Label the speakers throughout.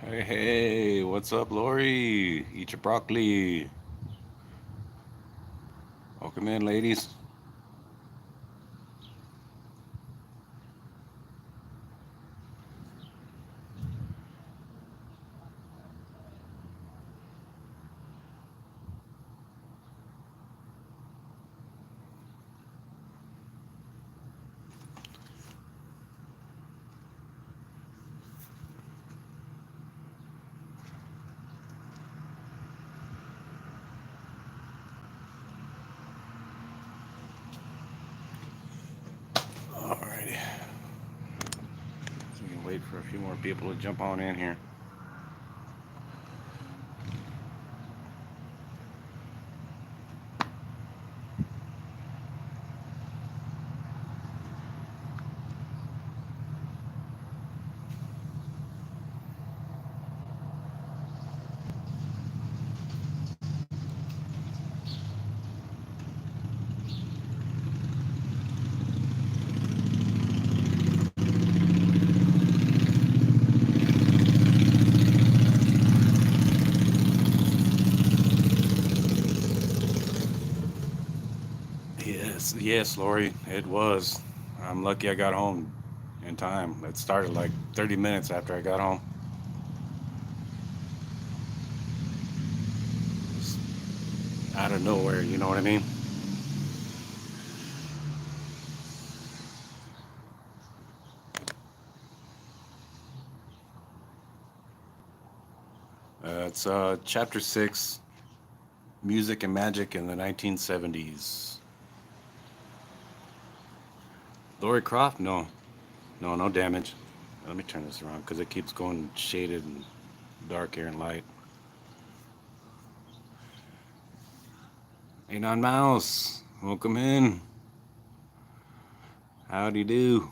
Speaker 1: Hey, hey, what's up, Lori? Eat your broccoli. Welcome in, ladies. Alrighty. So we can wait for a few more people to jump on in here. Yes, yes, Lori, it was. I'm lucky I got home in time. It started like 30 minutes after I got home. Just out of nowhere, you know what I mean? It's chapter 6, Music and Magic in the 1970s. Lori Croft? No, no, no damage. Let me turn this around because it keeps going shaded and dark here and light. Hey, Non Mouse, welcome in. Howdy do.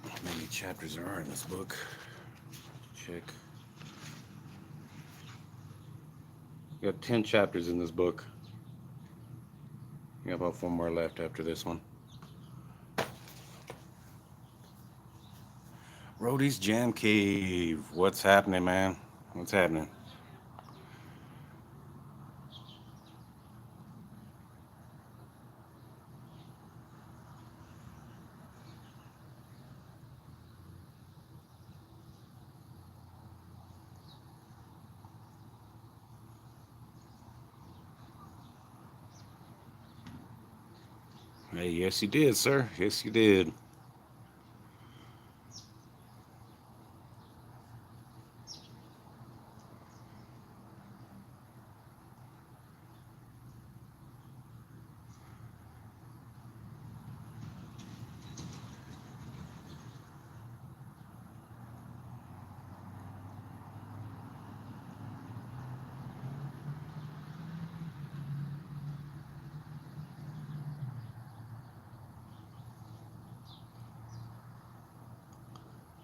Speaker 1: How many chapters there are in this book? Check. You got 10 chapters in this book. You got about 4 more left after this one. Rhodey's Jam Cave. What's happening, man? What's happening? Hey, yes, you did, sir. Yes, you did.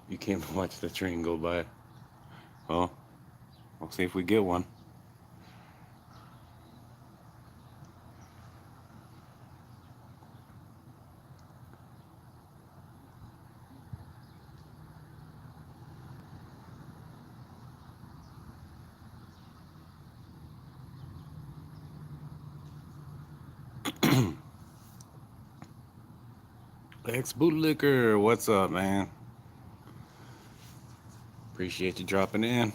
Speaker 1: You came to watch the train go by. Oh, we'll see if we get one. Ex Bootlicker, what's up, man? Appreciate you dropping in.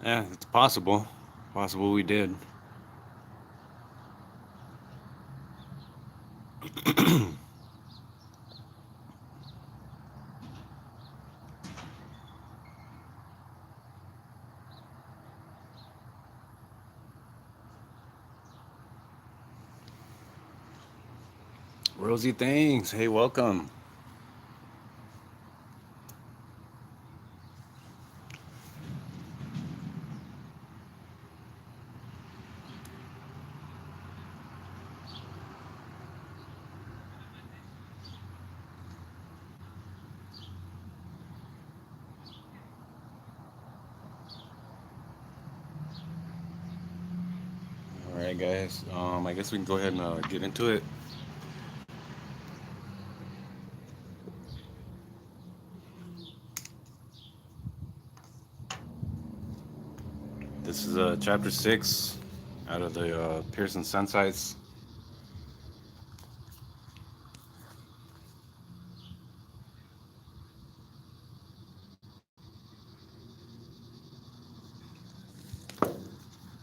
Speaker 1: Yeah, it's possible. Possible we did. Rosie Things. Hey, welcome. All right, guys. I guess we can go ahead and get into it. This is chapter 6 out of the Pearson Sunsites.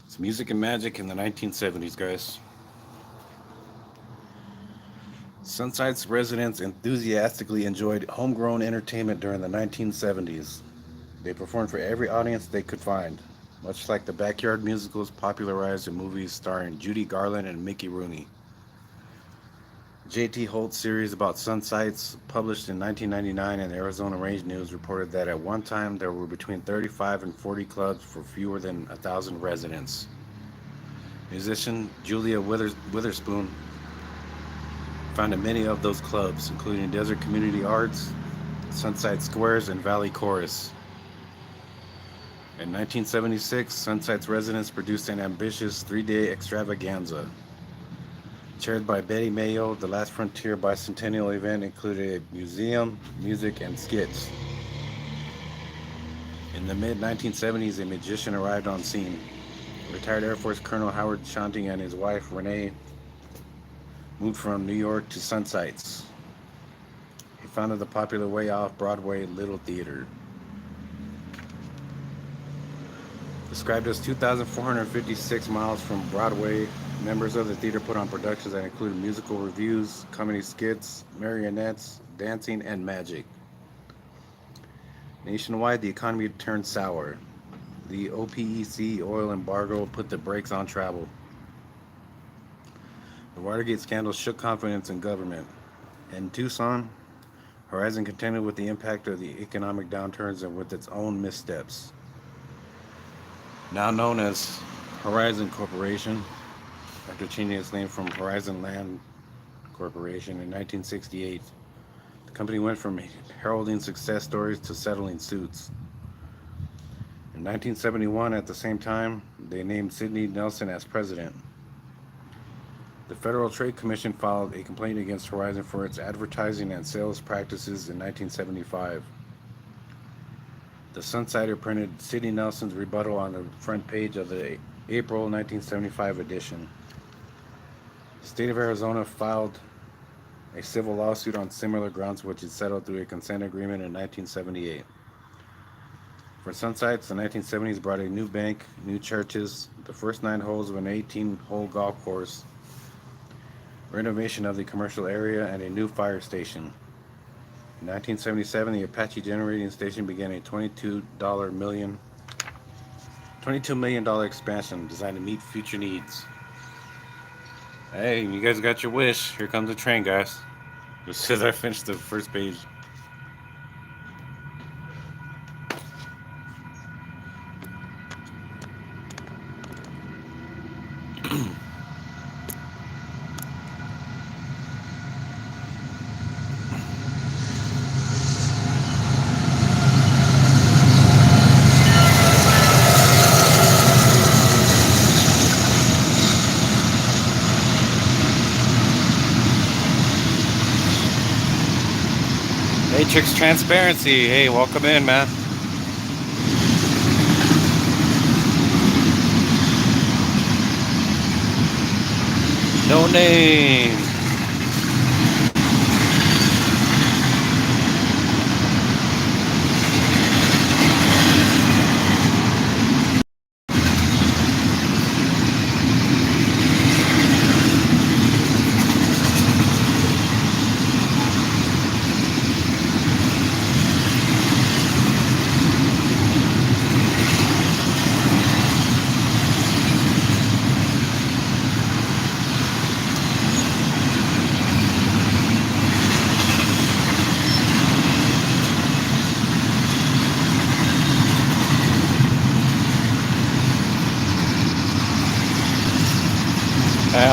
Speaker 1: It's music and magic in the 1970s, guys. Sunsites residents enthusiastically enjoyed homegrown entertainment during the 1970s. They performed for every audience they could find, much like the backyard musicals popularized in movies starring Judy Garland and Mickey Rooney. J.T. Holt's series about Sunsites, published in 1999 in the Arizona Range News, reported that at one time there were between 35 and 40 clubs for fewer than 1,000 residents. Musician Julia Witherspoon founded many of those clubs, including Desert Community Arts, Sunsite Squares, and Valley Chorus. In 1976, Sunsites residents produced an ambitious 3-day extravaganza. Chaired by Betty Mayo, the Last Frontier bicentennial event included a museum, music, and skits. In the mid-1970s, a magician arrived on scene. Retired Air Force Colonel Howard Shanting and his wife, Renee, moved from New York to Sunsites. He founded the popular way off Broadway Little Theater. Described as 2,456 miles from Broadway, members of the theater put on productions that included musical reviews, comedy skits, marionettes, dancing, and magic. Nationwide, the economy turned sour. The OPEC oil embargo put the brakes on travel. The Watergate scandal shook confidence in government. In Tucson, Horizon contended with the impact of the economic downturns and with its own missteps. Now known as Horizon Corporation, after changing its name from Horizon Land Corporation in 1968, the company went from heralding success stories to settling suits. In 1971, at the same time, they named Sidney Nelson as president. The Federal Trade Commission filed a complaint against Horizon for its advertising and sales practices in 1975. The Sunsider printed Sidney Nelson's rebuttal on the front page of the April 1975 edition. The state of Arizona filed a civil lawsuit on similar grounds, which it settled through a consent agreement in 1978. For Sunsites, the 1970s brought a new bank, new churches, the first 9 holes of an 18-hole golf course, renovation of the commercial area, and a new fire station. In 1977, the Apache Generating Station began a $22 million expansion designed to meet future needs. Hey, you guys got your wish. Here comes the train, guys. Just as I finished the first page. Matrix Transparency. Hey, welcome in, man. No name.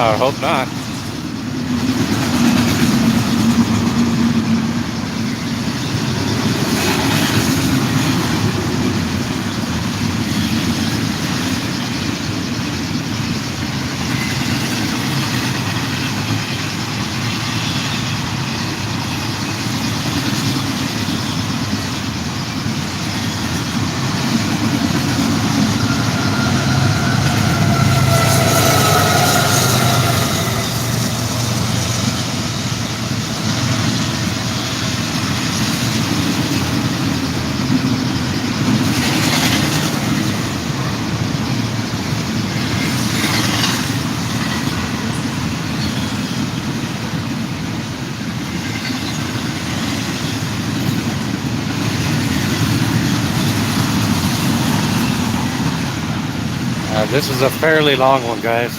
Speaker 1: I hope not. This is a fairly long one, guys.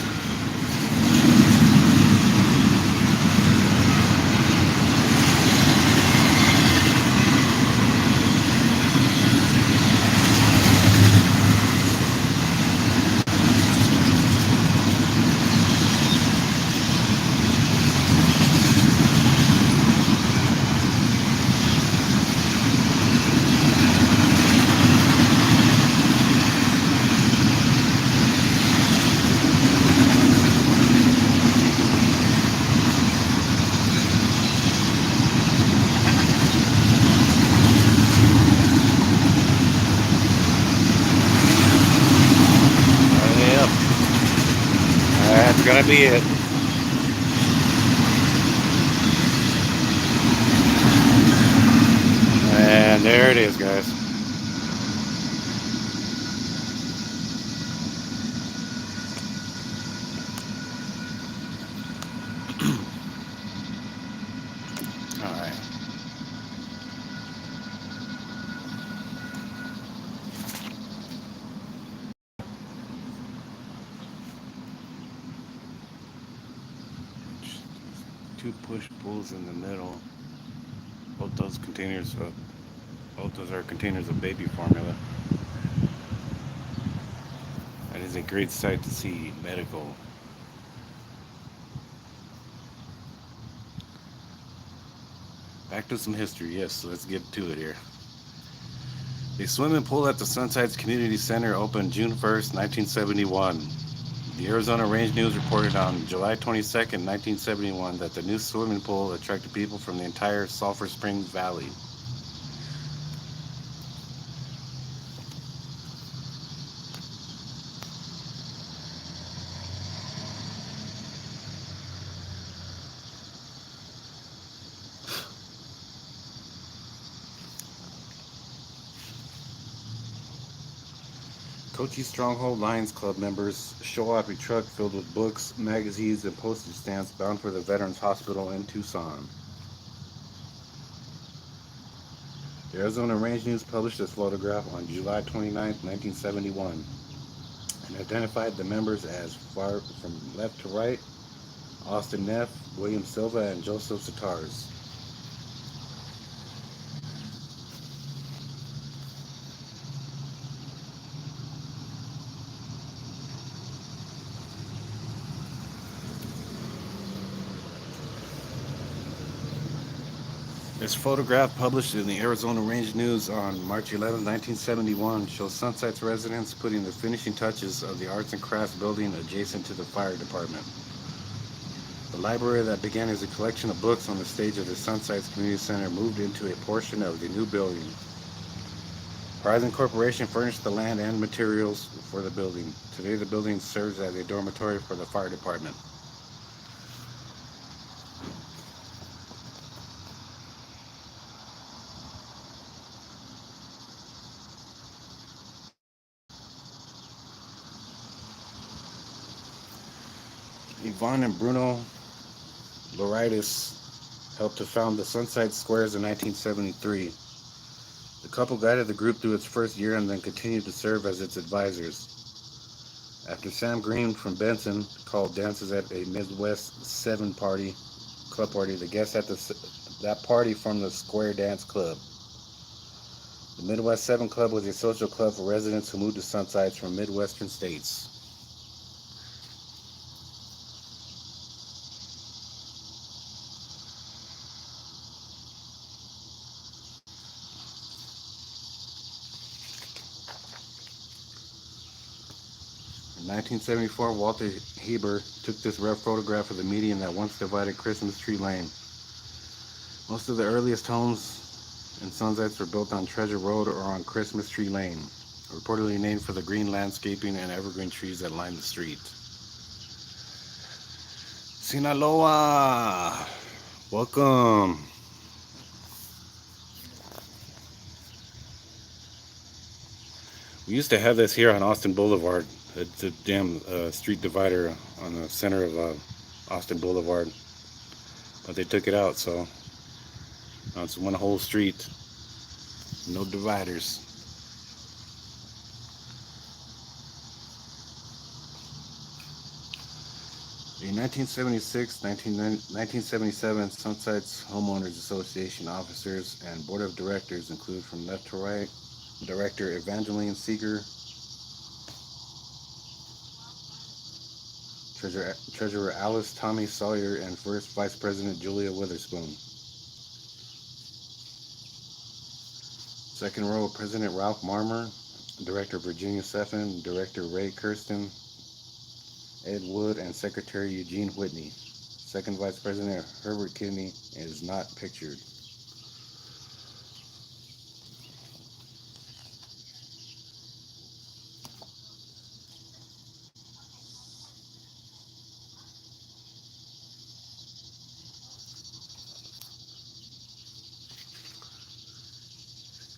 Speaker 1: Yep, that's gonna be it. And there it is, guys. All right. Two push pulls in the middle. Both those containers, both those are containers of baby formula. That is a great sight to see. Medical. Back to some history. Yes, let's get to it here. The swimming pool at the Sunsides Community Center opened June 1st, 1971. The Arizona Range News reported on July 22nd, 1971 that the new swimming pool attracted people from the entire Sulphur Springs Valley. Cochise Stronghold Lions Club members show up a truck filled with books, magazines, and postage stamps bound for the Veterans Hospital in Tucson. The Arizona Range News published this photograph on July 29th, 1971, and identified the members as, far from left to right, Austin Neff, William Silva, and Joseph Satars. This photograph, published in the Arizona Range News on March 11, 1971, shows Sunsites residents putting the finishing touches of the arts and crafts building adjacent to the fire department. The library that began as a collection of books on the stage of the Sunsites Community Center moved into a portion of the new building. Horizon Corporation furnished the land and materials for the building. Today the building serves as a dormitory for the fire department. Yvonne and Bruno Lauritis helped to found the Sunside Squares in 1973. The couple guided the group through its first year and then continued to serve as its advisors. After Sam Green from Benson called dances at a Midwest 7 club party, the guests at that party formed the Square Dance Club. The Midwest 7 Club was a social club for residents who moved to Sunsides from Midwestern states. 1974, Walter Heber took this rare photograph of the median that once divided Christmas Tree Lane. Most of the earliest homes and Sunsites were built on Treasure Road or on Christmas Tree Lane, reportedly named for the green landscaping and evergreen trees that line the street. Sinaloa, welcome. We used to have this here on Austin Boulevard. It's a damn street divider on the center of Austin Boulevard, but they took it out, so now it's one whole street, no dividers. The 1977 Sunsites Homeowners Association officers and board of directors include from left to right Director Evangeline Seeger, Treasurer Alice Tommy Sawyer, and First Vice President Julia Witherspoon. Second row, President Ralph Marmer, Director Virginia Seffen, Director Ray Kirsten, Ed Wood, and Secretary Eugene Whitney. Second Vice President Herbert Kidney is not pictured.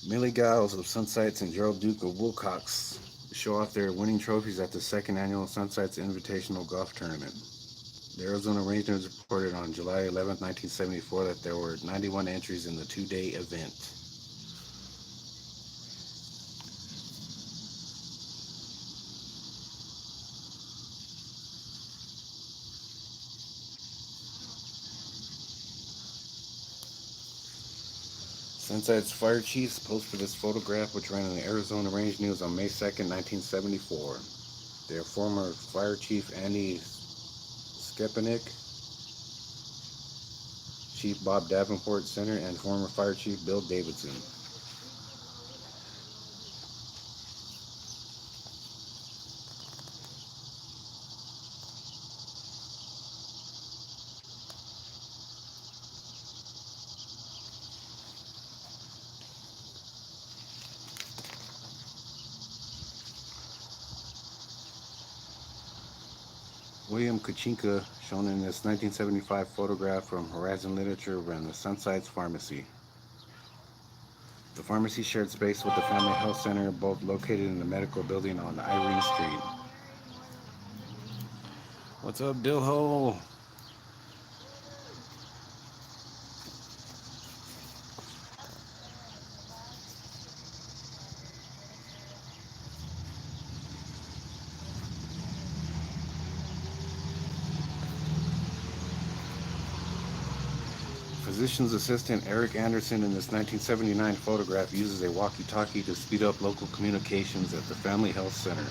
Speaker 1: Millie Giles of Sunsites and Gerald Duke of Wilcox show off their winning trophies at the second annual Sunsites Invitational Golf Tournament. The Arizona Rangers reported on July 11, 1974 that there were 91 entries in the two-day event. Sunsites fire chiefs posted this photograph, which ran in the Arizona Range News on May 2nd, 1974. Their former fire chief Andy Skepenick, Chief Bob Davenport Center, and former fire chief Bill Davidson. William Kachinka, shown in this 1975 photograph from Horizon Literature, ran the Sunsites Pharmacy. The pharmacy shared space with the Family Health Center, both located in the medical building on Irene Street. What's up, Dillho? Physician's assistant Eric Anderson in this 1979 photograph uses a walkie-talkie to speed up local communications at the Family Health Center.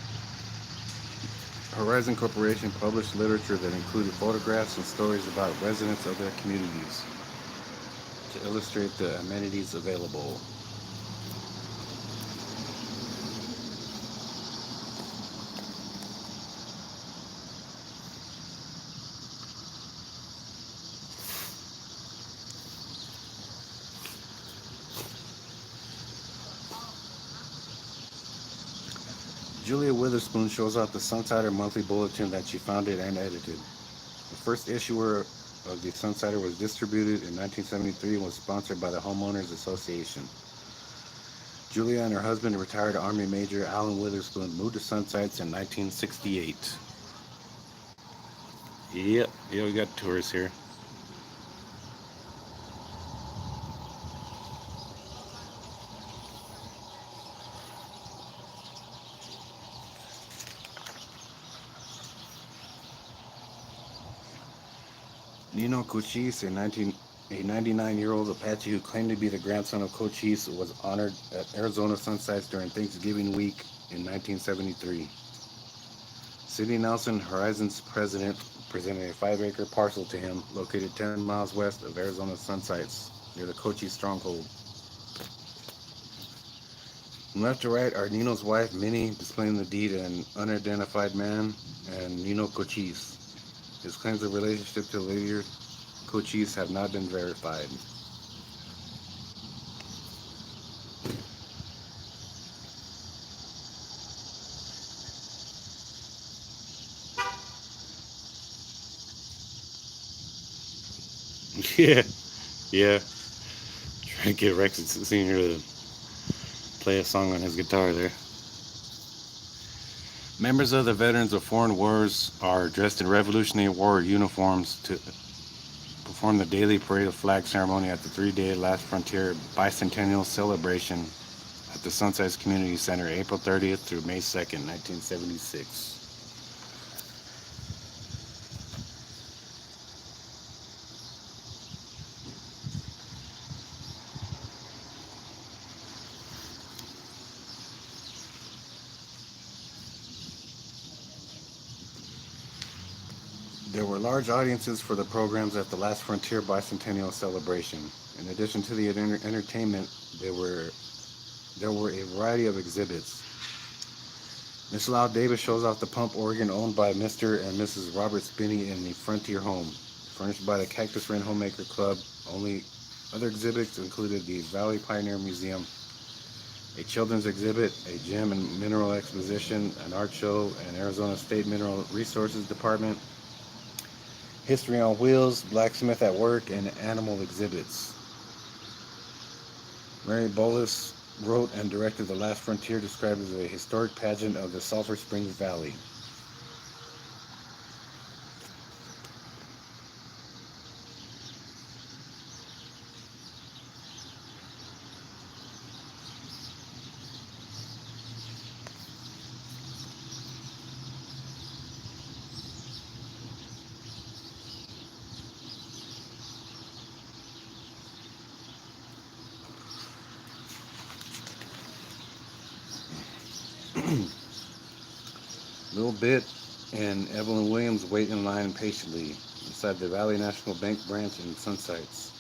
Speaker 1: Horizon Corporation published literature that included photographs and stories about residents of their communities to illustrate the amenities available. Julia Witherspoon shows off the Sunsider Monthly Bulletin that she founded and edited. The first issuer of the Sunsider was distributed in 1973 and was sponsored by the Homeowners Association. Julia and her husband, retired Army Major Alan Witherspoon, moved to Sunsites in 1968. Yep, yeah, we got tourists here. Nino Cochise, a 99-year-old Apache who claimed to be the grandson of Cochise, was honored at Arizona Sunsites during Thanksgiving week in 1973. Sidney Nelson, Horizon's president, presented a 5-acre parcel to him, located 10 miles west of Arizona Sunsites, near the Cochise stronghold. From left to right are Nino's wife, Minnie, displaying the deed, an unidentified man, and Nino Cochise. His claims of relationship to later Cochise have not been verified. Yeah, yeah. Trying to get Rex Sr. to play a song on his guitar there. Members of the Veterans of Foreign Wars are dressed in Revolutionary War uniforms to perform the daily parade of flag ceremony at the 3-day Last Frontier Bicentennial Celebration at the Sunsets Community Center, April 30th through May 2nd, 1976. There were large audiences for the programs at the Last Frontier Bicentennial Celebration. In addition to the entertainment, there were a variety of exhibits. Miss Loud Davis shows off the pump organ owned by Mr. and Mrs. Robert Spinney in the Frontier home, furnished by the Cactus Wren Homemaker Club. Only other exhibits included the Valley Pioneer Museum, a children's exhibit, a gem and mineral exposition, an art show, an Arizona State Mineral Resources Department, history on wheels, blacksmith at work, and animal exhibits. Mary Bolus wrote and directed The Last Frontier, described as a historic pageant of the Sulphur Springs Valley. Little Bit and Evelyn Williams wait in line patiently inside the Valley National Bank branch in Sunsites.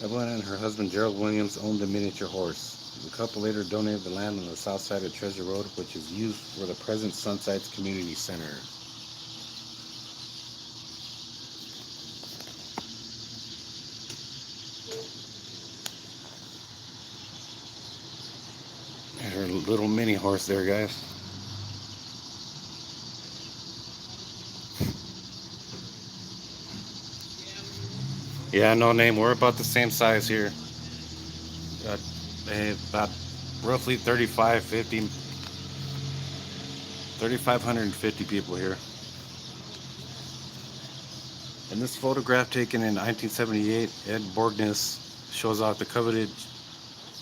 Speaker 1: Evelyn and her husband Gerald Williams owned a miniature horse. The couple later donated the land on the south side of Treasure Road, which is used for the present Sunsites Community Center. And her little mini horse there, guys. Yeah, no name. We're about the same size here. Uh, about roughly 3,550 people here. In this photograph taken in 1978, Ed Borgness shows off the coveted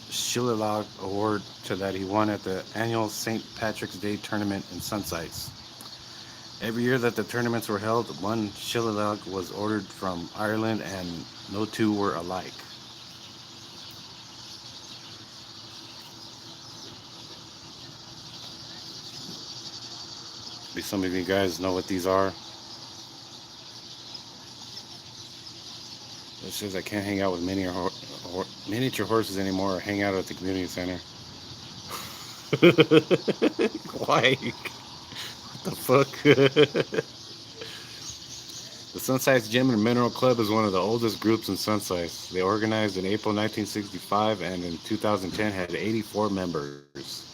Speaker 1: Shillelagh Award that he won at the annual St. Patrick's Day tournament in Sunsites. Every year that the tournaments were held, one Shillelagh was ordered from Ireland and no two were alike. Maybe some of you guys know what these are. It says I can't hang out with miniature horses anymore or hang out at the community center. Why? What the fuck? The Sunsites Gem and Mineral Club is one of the oldest groups in Sunsites. They organized in April 1965 and in 2010 had 84 members.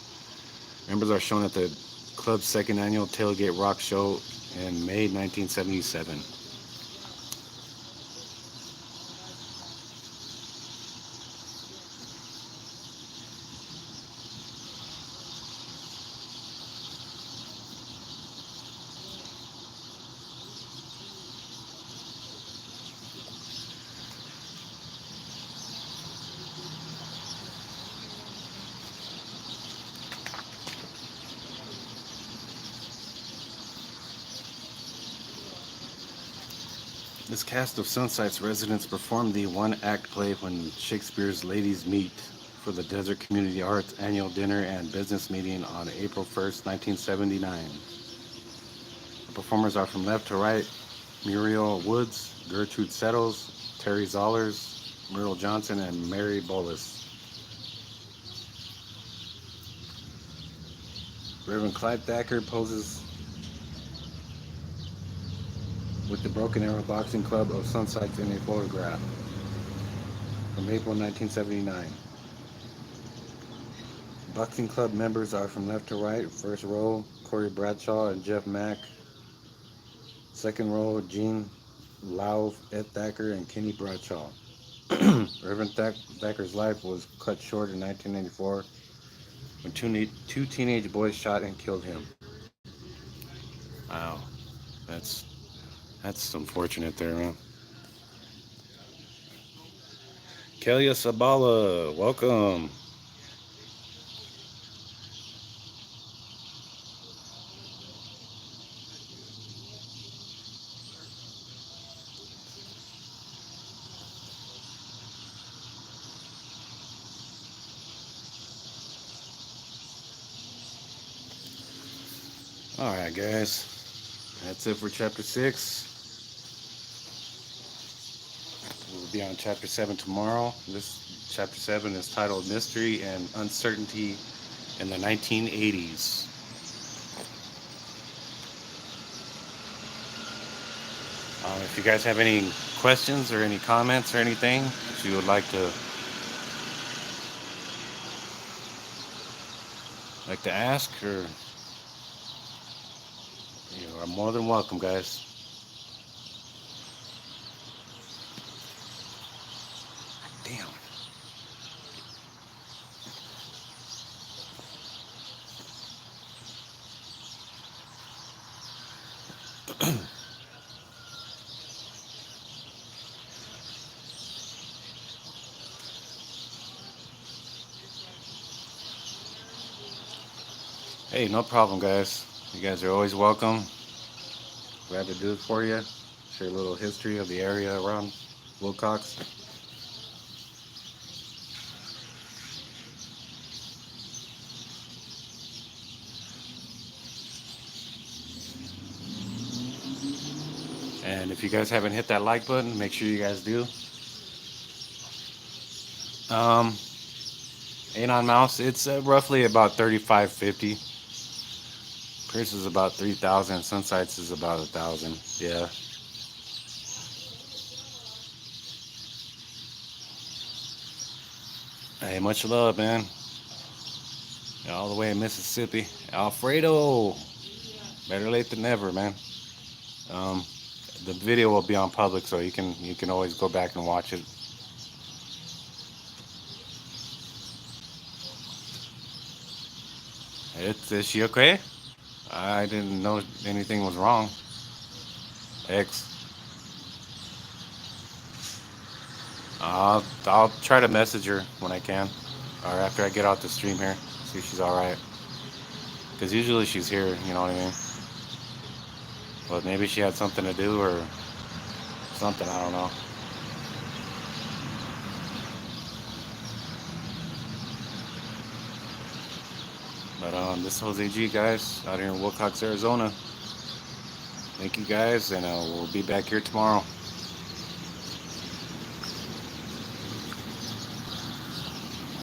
Speaker 1: Members are shown at the club's second annual Tailgate Rock Show in May 1977. This cast of Sunsites residents performed the one-act play when Shakespeare's Ladies Meet for the Desert Community Arts annual dinner and business meeting on April 1st, 1979. The performers are from left to right: Muriel Woods, Gertrude Settles, Terry Zollers, Myrtle Johnson, and Mary Bolus. Reverend Clyde Thacker poses with the Broken Arrow Boxing Club of Sunsites in a photograph from April 1979. Boxing Club members are from left to right. First row, Corey Bradshaw and Jeff Mack. Second row, Gene Lau, Ed Thacker, and Kenny Bradshaw. Reverend Thacker's life was cut short in 1994 when two teenage boys shot and killed him. Wow, that's that's unfortunate there, man. Kelia Sabala, welcome. All right, guys, that's it for chapter 6. We'll be on chapter 7 tomorrow. This chapter 7 is titled Mystery and Uncertainty in the 1980s. If you guys have any questions or any comments or anything that you would like to ask, or you are more than welcome, guys. Damn. Hey, no problem, guys. You guys are always welcome. Glad to do it for you. Share a little history of the area around Wilcox. And if you guys haven't hit that like button, make sure you guys do. Anon Mouse, it's roughly about 3550. Pierce is about 3,000. Sunsites is about 1,000. Yeah. Hey, much love, man. All the way in Mississippi. Alfredo. Better late than never, man. The video will be on public, so you can always go back and watch it. Is she okay? I didn't know anything was wrong. X. I'll try to message her when I can, or after I get out the stream here, see if she's all right. Because usually she's here, you know what I mean. But maybe she had something to do or something. I don't know. But this is Jose G, guys, out here in Wilcox, Arizona. Thank you, guys, and we'll be back here tomorrow.